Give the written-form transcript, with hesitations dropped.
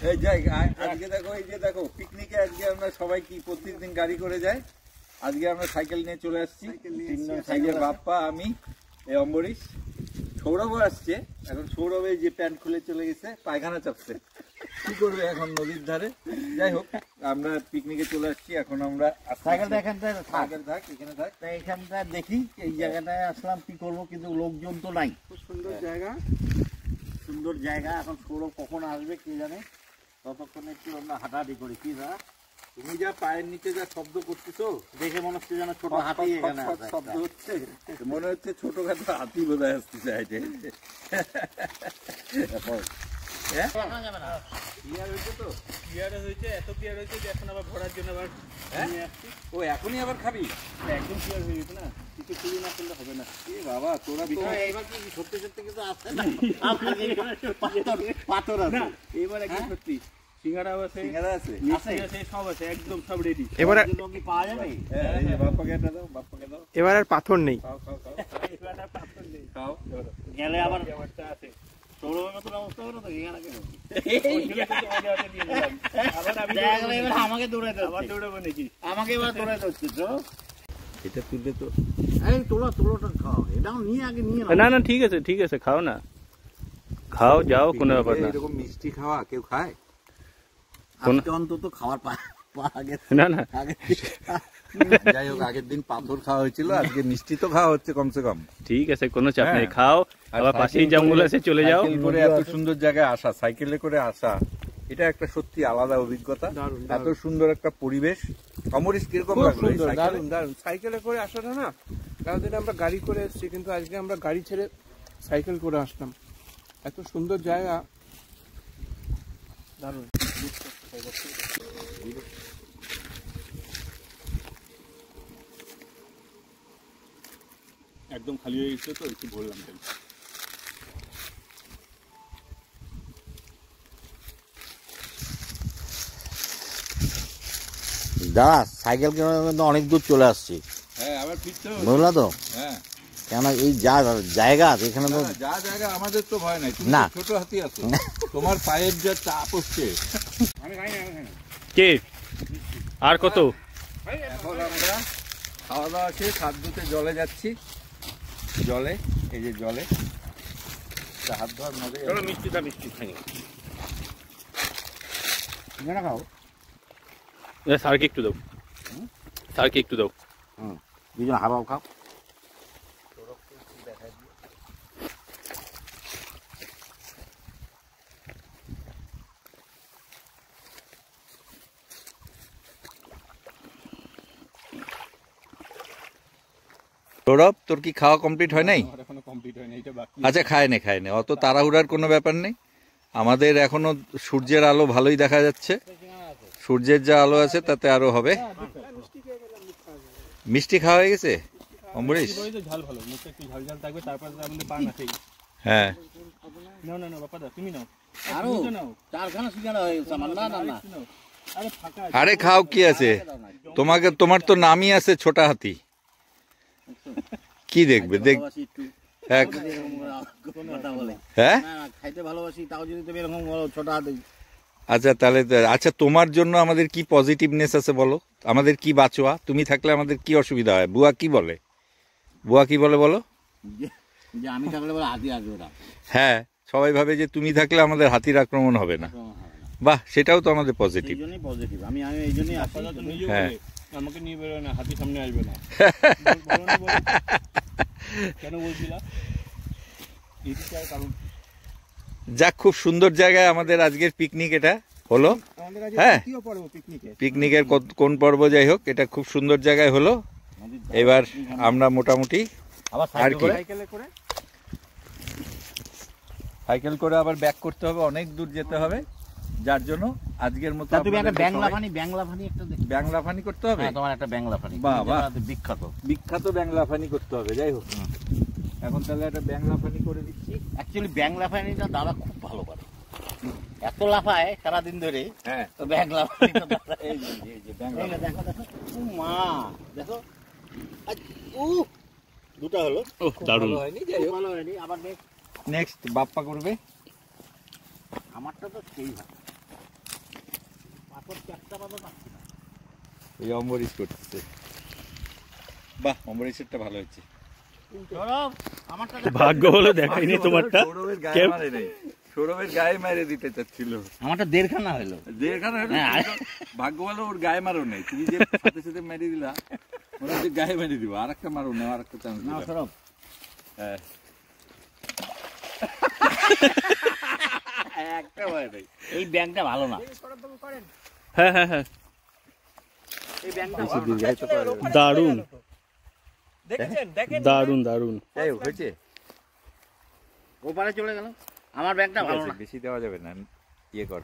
এই যাই আজকে দেখো, এই যে দেখো পিকনিকে আজকে আমরা সবাই কি প্রত্যেকদিন গাড়ি করে যাই, আজকে আমরা সাইকেল নিয়ে চলে আসছি। সাইকেল বাপ্পা, আমি, এই অম্বরীশ, সৌরভও আসছে। এখন সৌরভে যে প্যান্ট খুলে চলে গেছে, পায়খানা চাপছে, কি করবে এখন নদীর ধারে। যাই হোক, আমরা পিকনিকে চলে আসছি। এখন আমরা সাইকেলটা এখানটায় থাক, এখানে থাক। এখানটা দেখি এই জায়গাটায় আসলাম কি করবো, কিন্তু লোকজন তো নাই। খুব সুন্দর জায়গা, সুন্দর জায়গা। এখন সৌরভ কখন আসবে কে জানে, ততক্ষণে একটু আমরা হাঁটাহাঁটি করি। কি না তুমি যা পায়ের নিচে যা শব্দ করতেছো, দেখে মনে হচ্ছে যেন ছোট হাতি এখানে শব্দ হচ্ছে, মনে হচ্ছে ছোটখাটো হাতি বোধহয় আসতেছে। এখনই আবার খাবি? একদম ক্লিয়ার হয়ে গেছে না, কিছু চুরি না করলে হবে না। বাবা তোরা তো এবার কি সত্যি সত্যি কিন্তু আসছে না, পাথর আছে এবার একদম সত্যি সিঙ্গারা আছে, সিঙ্গারা আছে, মিষ্টি আছে, সব আছে, একদম সব রেডি। এবার কি পাওয়া যাবে? বাপ্পাকে এটা দাও, বাপ্পাকে দাও। এবার আর পাথর নেই। খাও খাও খাও এবার আর পাথর নেই। খাও। গেলে আবার ব্যাপারটা আছে। সৌরভের মতন অবস্থা হবে না তো এখানে কেন? আবার আমি এবার আমাকে দৌড়াইতে আবার হচ্ছে, দৌড়াবো নাকি? আমাকে এবার দৌড়াইতে হচ্ছে। তো এটা তুললে তো এই তোলোটা খাও, এটাও নিয়ে আগে নিয়ে না না ঠিক আছে ঠিক আছে, খাও না, খাও যাও, কোনো ব্যাপার না। এরকম মিষ্টি খাওয়া কেউ খায়? আজকে অন্তত খাওয়ার পাওয়া গেছে। না না আগে যাই হোক, আগের দিন পাথর খাওয়া হয়েছিল, আজকে মিষ্টি তো খাওয়া হচ্ছে কমসে কম। ঠিক আছে, কোনো চাপ নেই, হ্যাঁ। খাও, আর আবার পাশেই সাইকেল জঙ্গল করে- আছে, চলে যাও। সাইকেল করে এত সুন্দর জায়গায় আসা, সাইকেলে করে আসা, এটা একটা সত্যি আলাদা অভিজ্ঞতা। দারুণ, এত সুন্দর একটা পরিবেশ। অমরিশ কিরকম খুব লাগলো এই সুন্দর, সাইকেলে? দারুণ দারুণ। সাইকেলে করে আসাটা না, কারণ আমরা গাড়ি করে এসেছি, কিন্তু আজকে আমরা গাড়ি ছেড়ে সাইকেল করে আসলাম। এত সুন্দর জায়গা, দারুণ। একদম খালি হয়ে গেছে তো, একটু ভরলাম। দাদা সাইকেল কিন্তু অনেক দূর চলে আসছি, হ্যাঁ, আবার ফিরতে হবে। বুঝলা তো? হ্যাঁ, কেন এই যা জায়গা এখানে তো না, না, যা জায়গা আমাদের তো ভয় নাই, তুমি না। তো ছোট হাতি আছো, তোমার পায়ের যা চাপ হচ্ছে। কে আর কত? এখন আমরা খাওয়া দাওয়া শেষ, হাত ধুতে জলে যাচ্ছি। জলে, এই যে জলে হাত ধোয়ার মধ্যে মিষ্টিটা মিষ্টি খাই খাও। স্যারকে একটু দাও, স্যারকে একটু দাও। দুজন হাবাও খাও। সৌরভ, তোর কি খাওয়া কমপ্লিট হয় নাই? আমার এখনো কমপ্লিট হয়নি, এটা বাকি। আচ্ছা, খায় নে, অত তাড়াহুড়ার কোনো ব্যাপার নেই। আমাদের এখনো সূর্যের আলো ভালোই দেখা যাচ্ছে, সূর্যের যা আলো আছে তাতে আরো হবে। মিষ্টি খাওয়া হয়ে গেছে অম্বরীশ? ঝাল ভালো, মুখে একটু ঝাল ঝাল থাকবে, তারপর আমাদের পান আছে। হ্যাঁ, নাও না না বাপা দা, তুমি নাও। আরো চারখানা সিঙ্গারা হয়ে গেছে আমার। না না না, আরে ফাঁকা আরে খাও, কি আছে, তোমার তো নামই আছে ছোটা হাতি। কি দেখবে দেখ। ভালোবাসি একটু হ্যাঁ, কথা বলে। হ্যাঁ, না না, খাইতে ভালোবাসি, তাও যদি তুমি এরকম বলো ছোট হাতে। আচ্ছা তাহলে, আচ্ছা তোমার জন্য আমাদের কি পজিটিভনেস আছে বলো, আমাদের কি বাঁচোয়া, তুমি থাকলে আমাদের কি অসুবিধা হয়? বুয়া কি বলে বলো? যে আমি থাকলে বলে হাতি আসবে ওরা। হ্যাঁ, সবাই ভাবে যে তুমি থাকলে আমাদের হাতির আক্রমণ হবে না। বাহ, সেটাও তো আমাদের পজিটিভ। এই জন্যই পজিটিভ, আমি এই জন্যই আসি। বাপা দা তো নিজেও হ্যাঁ। বলে, আমাকে নিয়ে বেরোয় না, হাতি সামনে আসবে না। কেন বলছিলা? এটার কারণ যাক, খুব সুন্দর জায়গায় আমাদের আজকের পিকনিক এটা হলো। হ্যাঁ, পিকনিকের কোন পর্ব যাই হোক, এটা খুব সুন্দর জায়গায় হলো। এবার আমরা মোটামুটি আর কি সাইকেল করে আবার ব্যাক করতে হবে, অনেক দূর যেতে হবে, যার জন্য আজকের মতো তুমি একটা ব্যাংলা ফানি একটা দেখো। ব্যাংলা ফানি করতে হবে। হ্যাঁ, তোমার একটা ব্যাংলা ফানি, বাহ, বাহ। বিখ্যাত ব্যাংলা ফানি করতে হবে। যাই হোক, এখন তাহলে একটা ব্যাংলা ফানি করে দিচ্ছি। অ্যাকচুয়ালি ব্যাংলা ফানিটা দাদা খুব ভালো পারে, এত লাফায় সারাদিন ধরে। হ্যাঁ, তো ব্যাংলা ফানিটা দাদা এই যে ব্যাংলা এই না, দেখো ও মা, দেখো দুটা হলো, দারুণ। ভালো হয়নি, যাই হোক ভালো হয়নি। আবার নেক্সট বাপ্পা করবে। আমারটা তো সেই ভালো পাথর চারটা পাথর পাচ্ছি না এই অম্বরীশ করতেছে। বাহ, অম্বরীশেরটা ভালো হচ্ছে। সৌরভ আমারটা ভাগ্য হলো দেখাইনি তোমারটা। সৌরভের গায়ে মারে নাই, সৌরভের গায়ে মেরে দিতে চাচ্ছিল। আমারটা দেড়খানা হলো যেখানে ভাগ্য ভালো ওর গায়ে মারো নাই, তুমি যে সাথে সাথে মেরে দিলা ওরা যে গায়ে মেরে দিব। আর একটা মারো না, আর একটা চান্স না সৌরভ হ্যাঁ একটা মারে নাই। এই ব্যাংকটা ভালো না হ্যাঁ হ্যাঁ হ্যাঁ, এই ব্যাংকটা বেশি দীর্ঘায়িত করা যাবে না। দারুণ দেখেছেন দেখেন দারুণ দারুণ। এই হয়েছে, ওপারে চলে গেল আমার ব্যাংকটা ঠিক ভালো আছে, না বেশি দেওয়া যাবে না, ইয়ে কর।